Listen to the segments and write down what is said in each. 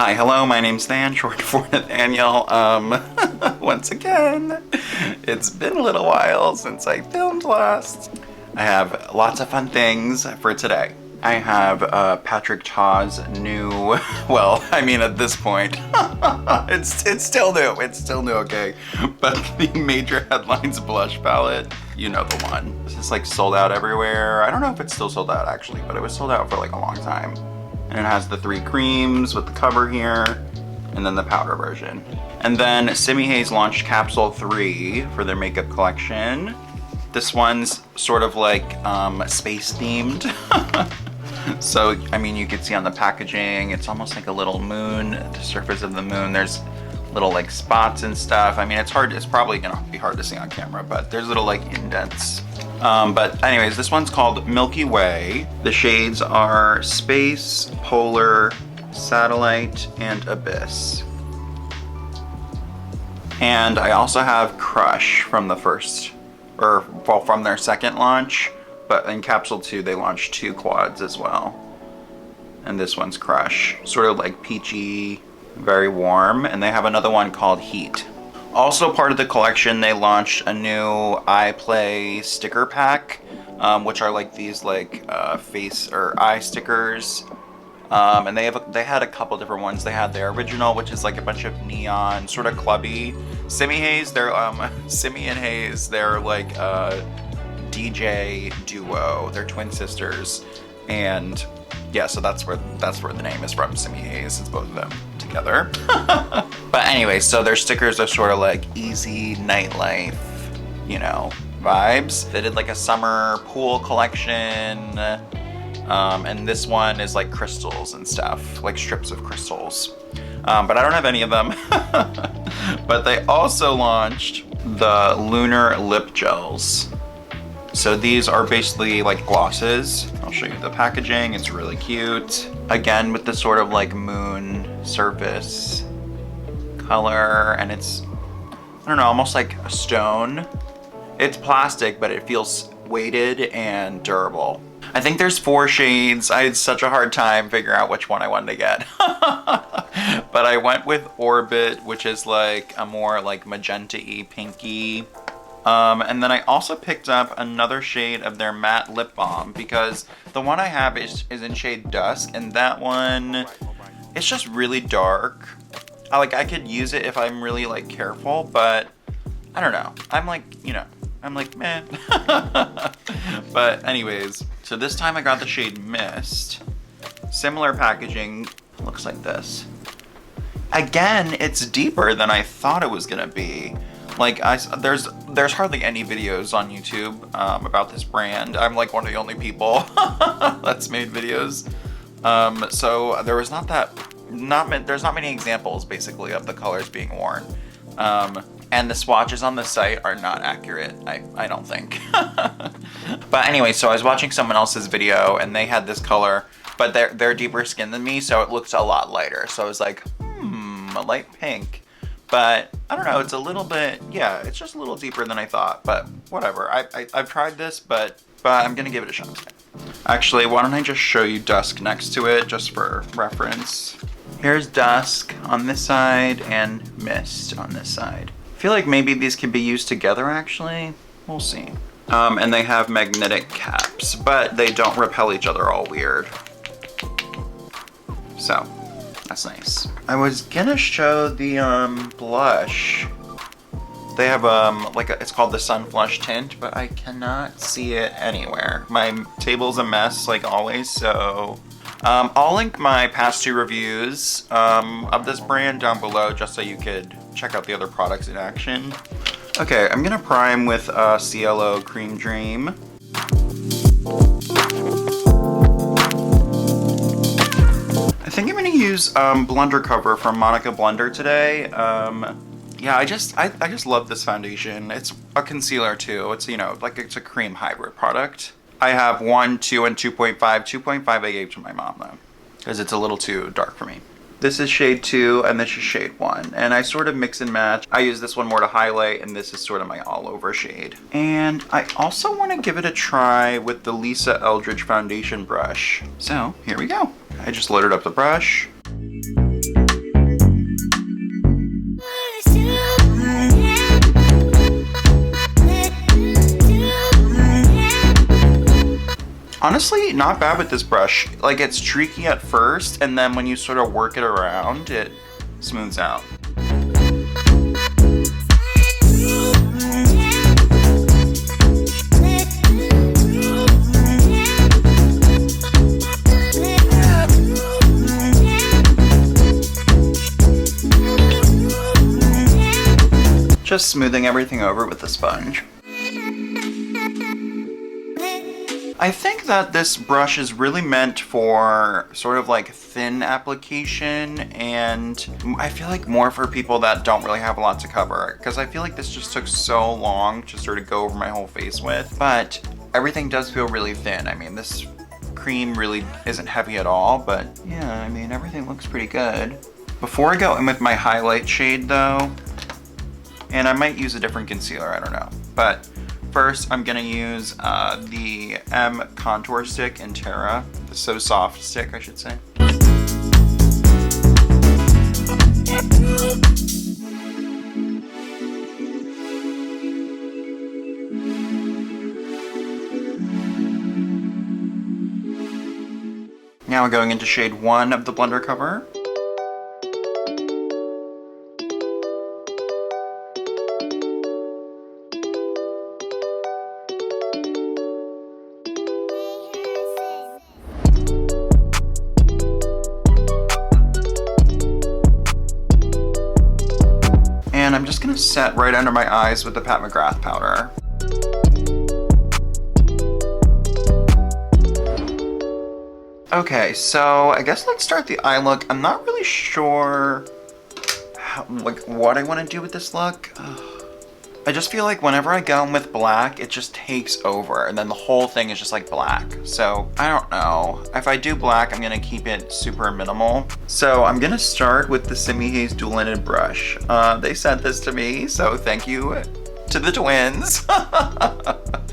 Hi, hello, my name's Than, short for Nathaniel. Once again, it's been a little while since I filmed last. I have lots of fun things for today. I have Patrick Ta's new, well, I mean at this point, it's still new, okay? But the Major Headlines blush palette, you know the one. This is like sold out everywhere. I don't know if it's still sold out actually, but it was sold out for like a long time. And it has the 3 creams with the cover here, and then the powder version. And then SIMIHAZE launched Capsule 3 for their makeup collection. This one's sort of like space themed. So, I mean, you can see on the packaging, it's almost like a little moon, the surface of the moon. There's little like spots and stuff. I mean, it's probably gonna be hard to see on camera, but there's little like indents. But anyways, this one's called Milky Way. The shades are Space, Polar, Satellite, and Abyss. And I also have Crush from the first, or well, from their second launch, but in Capsule 2 they launched 2 quads as well. And this one's Crush, sort of like peachy, very warm, and they have another one called Heat. Also part of the collection, they launched a new iPlay sticker pack, which are like these like face or eye stickers. And they had a couple different ones. They had their original, which is like a bunch of neon, sort of clubby. SIMIHAZE, they're Simi and Haze, they're like a DJ duo. They're twin sisters, and yeah, so that's where the name is from. SIMIHAZE, it's both of them together. But anyway, so their stickers are sort of like easy nightlife, you know, vibes. They did like a summer pool collection, and this one is like crystals and stuff, like strips of crystals. But I don't have any of them. But they also launched the Lunar lip gels. So these are basically like glosses. I'll show you the packaging, it's really cute. Again, with this sort of like moon surface color, and it's, I don't know, almost like a stone. It's plastic, but it feels weighted and durable. I think there's 4 shades. I had such a hard time figuring out which one I wanted to get. But I went with Orbit, which is like a more like magenta-y, pinky. And then I also picked up another shade of their matte lip balm, because the one I have is in shade Dusk, and that one, it's just really dark. I could use it if I'm really like careful, but I don't know. I'm like, you know, I'm like, meh. But anyways, so this time I got the shade Mist. Similar packaging, looks like this. Again, it's deeper than I thought it was gonna be. Like, there's hardly any videos on YouTube about this brand. I'm like one of the only people that's made videos. So there was there's not many examples basically of the colors being worn. And the swatches on the site are not accurate, I don't think. But anyway, so I was watching someone else's video and they had this color, but they're deeper skinned than me, so it looks a lot lighter. So I was like, a light pink. But I don't know, it's a little bit, yeah, it's just a little deeper than I thought, but whatever. I've tried this, but I'm gonna give it a shot. Actually, why don't I just show you Dusk next to it, just for reference. Here's Dusk on this side and Mist on this side. I feel like maybe these could be used together actually, we'll see. And they have magnetic caps, but they don't repel each other all weird. So, that's nice. I was gonna show the blush. They have it's called the Sun Flush tint, but I cannot see it anywhere. My table's a mess like always, so I'll link my past 2 reviews of this brand down below just so you could check out the other products in action. Okay, I'm gonna prime with CIELO Cream Dream. I think I'm gonna use Blunder Cover from Monika Blunder today. Yeah, I just love this foundation. It's a concealer too. It's, you know, like it's a cream hybrid product. I have 1, 2, and 2.5. 2.5 I gave to my mom though, because it's a little too dark for me. This is shade 2 and this is shade 1. And I sort of mix and match. I use this one more to highlight and this is sort of my all over shade. And I also want to give it a try with the Lisa Eldridge foundation brush. So here we go. I just loaded up the brush. Honestly, not bad with this brush. Like, it's streaky at first, and then when you sort of work it around, it smooths out. Just smoothing everything over with the sponge. I think that this brush is really meant for sort of like thin application, and I feel like more for people that don't really have a lot to cover, because I feel like this just took so long to sort of go over my whole face with, but everything does feel really thin. I mean, this cream really isn't heavy at all, but yeah, I mean, everything looks pretty good. Before I go in with my highlight shade though, and I might use a different concealer, I don't know, but first, I'm gonna use the M contour stick in Terra, the So Soft stick, I should say. Now going into shade 1 of the Blunder cover. And I'm just gonna set right under my eyes with the Pat McGrath powder. Okay, so I guess let's start the eye look. I'm not really sure what I want to do with this look. I just feel like whenever I go in with black, it just takes over, and then the whole thing is just like black. So I don't know. If I do black, I'm gonna keep it super minimal. So I'm gonna start with the SIMIHAZE dual-ended brush. They sent this to me, so thank you to the twins.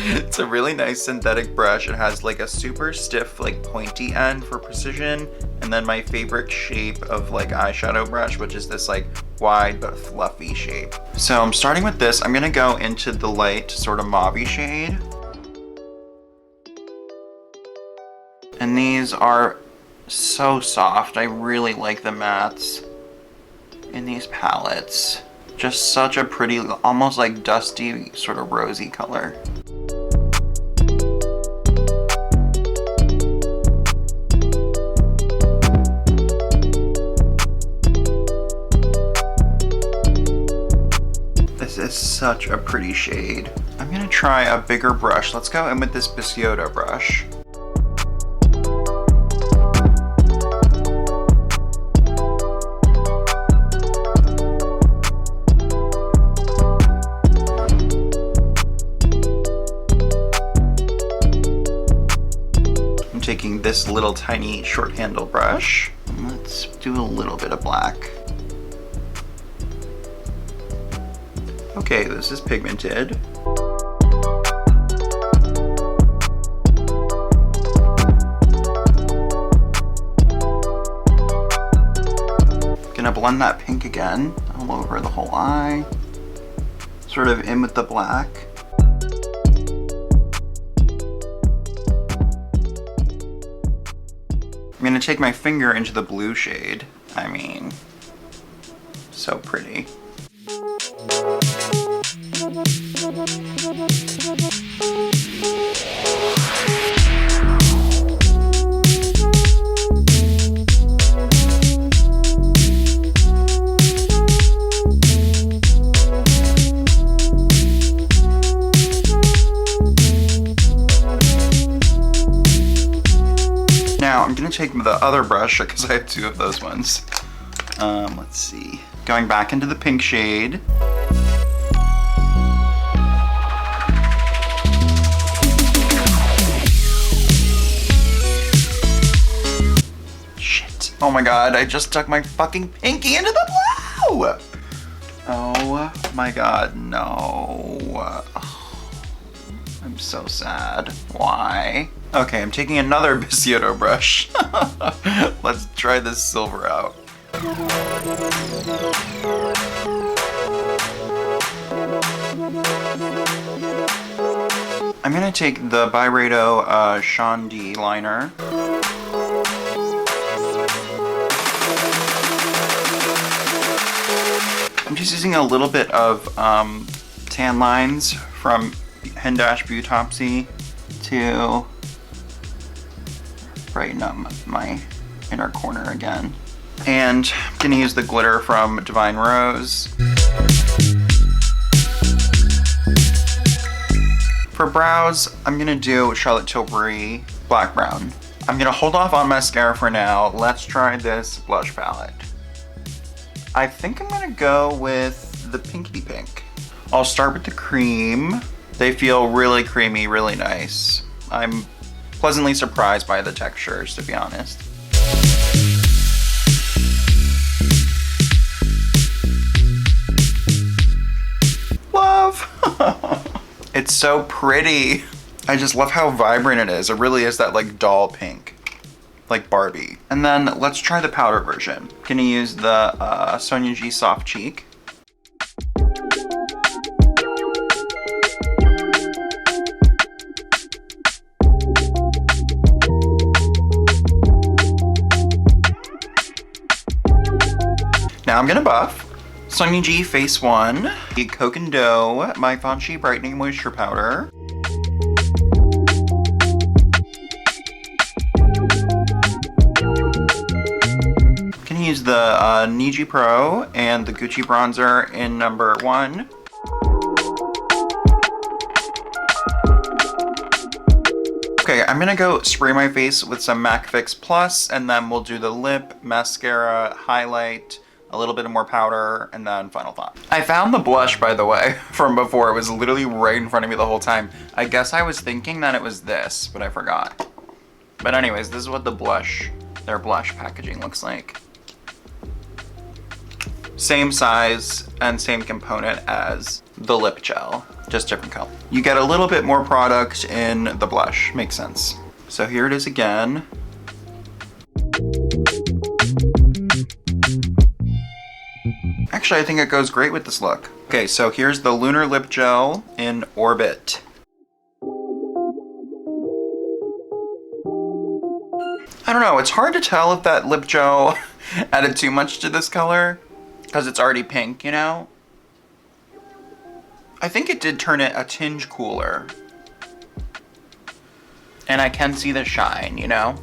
It's a really nice synthetic brush. It has like a super stiff, like pointy end for precision, and then my favorite shape of like eyeshadow brush, which is this like wide but fluffy shape. So I'm starting with this. I'm gonna go into the light sort of mauve-y shade. And these are so soft. I really like the mattes in these palettes. Just such a pretty, almost like dusty, sort of rosy color. This is such a pretty shade. I'm gonna try a bigger brush. Let's go in with this Bisyodo brush. Taking this little tiny short handle brush, and let's do a little bit of black. Okay, this is pigmented. Gonna blend that pink again all over the whole eye, sort of in with the black. I'm gonna take my finger into the blue shade. I mean, so pretty. Now I'm gonna take the other brush because I have two of those ones. Let's see. Going back into the pink shade. Shit. Oh my god, I just stuck my fucking pinky into the blue! Oh my god, no. I'm so sad. Why? Okay, I'm taking another Bisyodo brush. Let's try this silver out. I'm gonna take the Byredo Chaandee liner. I'm just using a little bit of tan lines from Hindash Beautopsy to brighten up my inner corner again. And I'm gonna use the glitter from Divine Rose. For brows, I'm gonna do Charlotte Tilbury Black Brown. I'm gonna hold off on mascara for now. Let's try this blush palette. I think I'm gonna go with the Pinky Pink. I'll start with the cream. They feel really creamy, really nice. I'm pleasantly surprised by the textures, to be honest. Love! It's so pretty. I just love how vibrant it is. It really is that like doll pink, like Barbie. And then let's try the powder version. Gonna use the Sonia G Soft Cheek. Now I'm gonna buff. Sonia G Face One, the Coke and Dough Maifanshi Brightening Moisture Powder. Can use the Niji Pro and the Gucci bronzer in number 1. Okay, I'm gonna go spray my face with some MAC Fix Plus, and then we'll do the lip, mascara, highlight, a little bit more powder, and then final thought. I found the blush, by the way, from before. It was literally right in front of me the whole time. I guess I was thinking that it was this, but I forgot. But anyways, this is what the blush, their blush packaging looks like. Same size and same component as the lip gel, just different color. You get a little bit more product in the blush, makes sense. So here it is again. Actually, I think it goes great with this look. Okay, so here's the Lunar Lip Gel in Orbit. I don't know, it's hard to tell if that lip gel added too much to this color, because it's already pink, you know? I think it did turn it a tinge cooler. And I can see the shine, you know?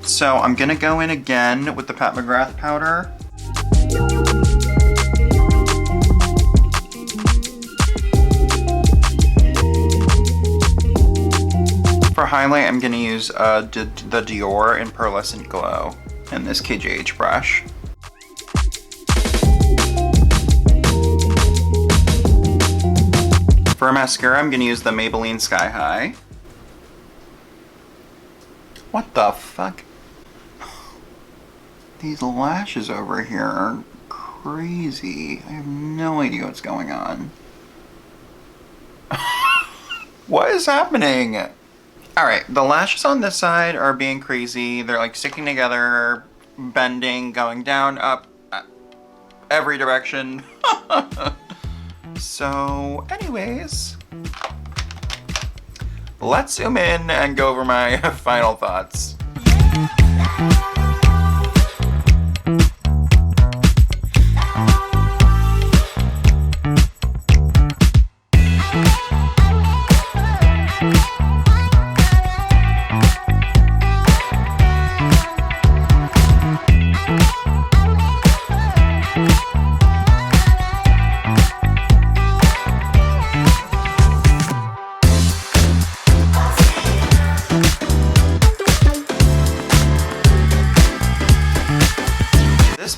So I'm gonna go in again with the Pat McGrath powder. For highlight, I'm gonna use the Dior in Pearlescent Glow in this KJH brush. For mascara, I'm gonna use the Maybelline Sky High. What the fuck? These lashes over here are crazy. I have no idea what's going on. What is happening? Alright, the lashes on this side are being crazy. They're like sticking together, bending, going down, up, every direction. So, anyways, let's zoom in and go over my final thoughts.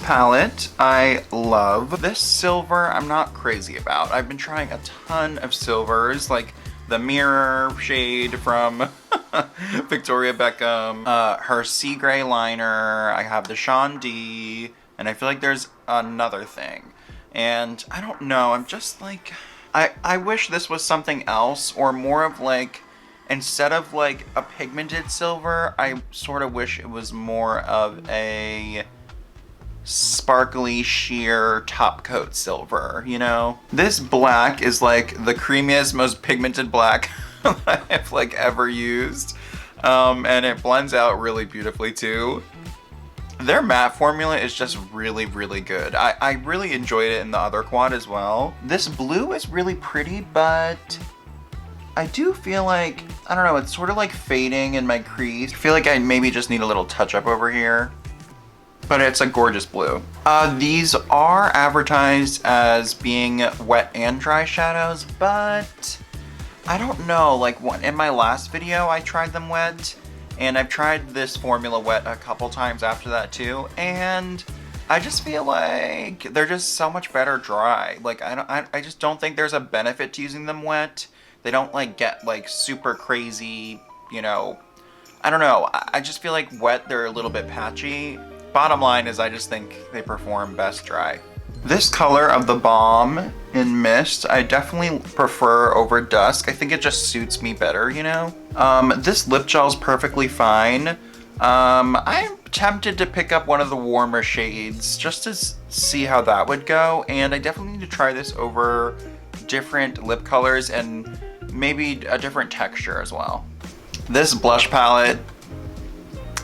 Palette I love. This silver I'm not crazy about. I've been trying a ton of silvers, like the mirror shade from Victoria Beckham, her sea gray liner, I have the Chaandee, and I feel like there's another thing. And I don't know, I'm just like, I wish this was something else, or more of like, instead of like a pigmented silver, I sort of wish it was more of a sparkly sheer top coat silver, you know? This black is like the creamiest, most pigmented black I've like ever used. And it blends out really beautifully too. Their matte formula is just really, really good. I really enjoyed it in the other quad as well. This blue is really pretty, but I do feel like, I don't know, it's sort of like fading in my crease. I feel like I maybe just need a little touch up over here, but it's a gorgeous blue. These are advertised as being wet and dry shadows, but I don't know, like in my last video I tried them wet, and I've tried this formula wet a couple times after that too, and I just feel like they're just so much better dry. Like I just don't think there's a benefit to using them wet. They don't like get like super crazy, you know, I don't know. I just feel like wet, they're a little bit patchy. Bottom line is I just think they perform best dry. This color of the Balm in Mist, I definitely prefer over Dusk. I think it just suits me better, you know? This lip gel is perfectly fine. I'm tempted to pick up one of the warmer shades just to see how that would go. And I definitely need to try this over different lip colors and maybe a different texture as well. This blush palette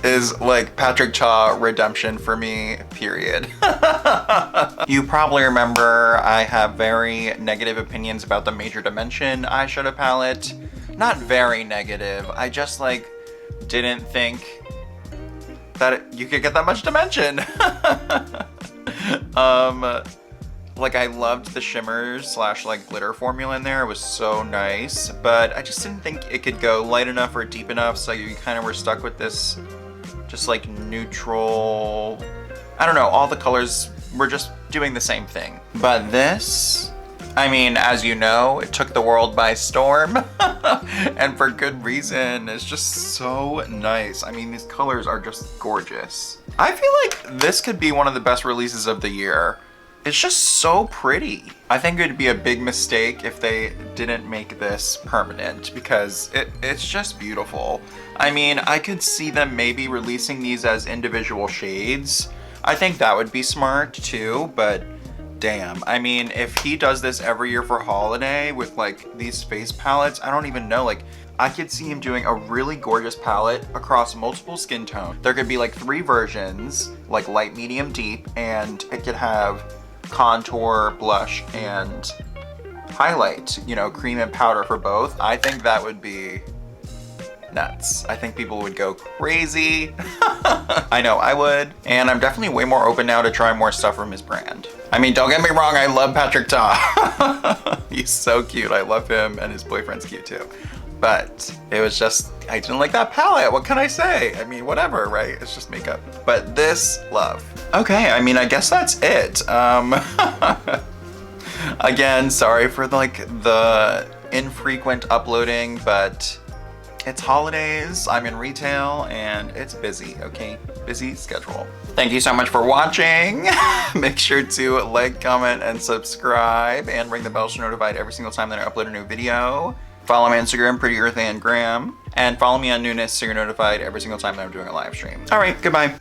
is like Patrick Cha redemption for me, period. You probably remember I have very negative opinions about the Major Dimension eyeshadow palette. Not very negative, I just like didn't think that you could get that much dimension. Like I loved the shimmers slash like glitter formula in there. It was so nice, but I just didn't think it could go light enough or deep enough, so you kind of were stuck with this just like neutral, I don't know, all the colors were just doing the same thing. But this, I mean, as you know, it took the world by storm and for good reason. It's just so nice. I mean, these colors are just gorgeous. I feel like this could be one of the best releases of the year. It's just so pretty. I think it would be a big mistake if they didn't make this permanent because it's just beautiful. I mean, I could see them maybe releasing these as individual shades. I think that would be smart too, but damn. I mean, if he does this every year for holiday with like these face palettes, I don't even know, like I could see him doing a really gorgeous palette across multiple skin tones. There could be like 3 versions, like light, medium, deep, and it could have contour, blush, and highlight, you know, cream and powder for both. I think that would be nuts. I think people would go crazy. I know I would. And I'm definitely way more open now to try more stuff from his brand. I mean, don't get me wrong, I love Patrick Ta. He's so cute. I love him, and his boyfriend's cute too. But it was just, I didn't like that palette. What can I say? I mean, whatever, right? It's just makeup. But this, love. Okay, I mean, I guess that's it. Again, sorry for like the infrequent uploading, but it's holidays, I'm in retail, and it's busy, okay? Busy schedule. Thank you so much for watching. Make sure to like, comment, and subscribe, and ring the bell so you're notified every single time that I upload a new video. Follow me on Instagram, Pretty Earth and Graham, and follow me on Newness so you're notified every single time that I'm doing a live stream. All right, goodbye.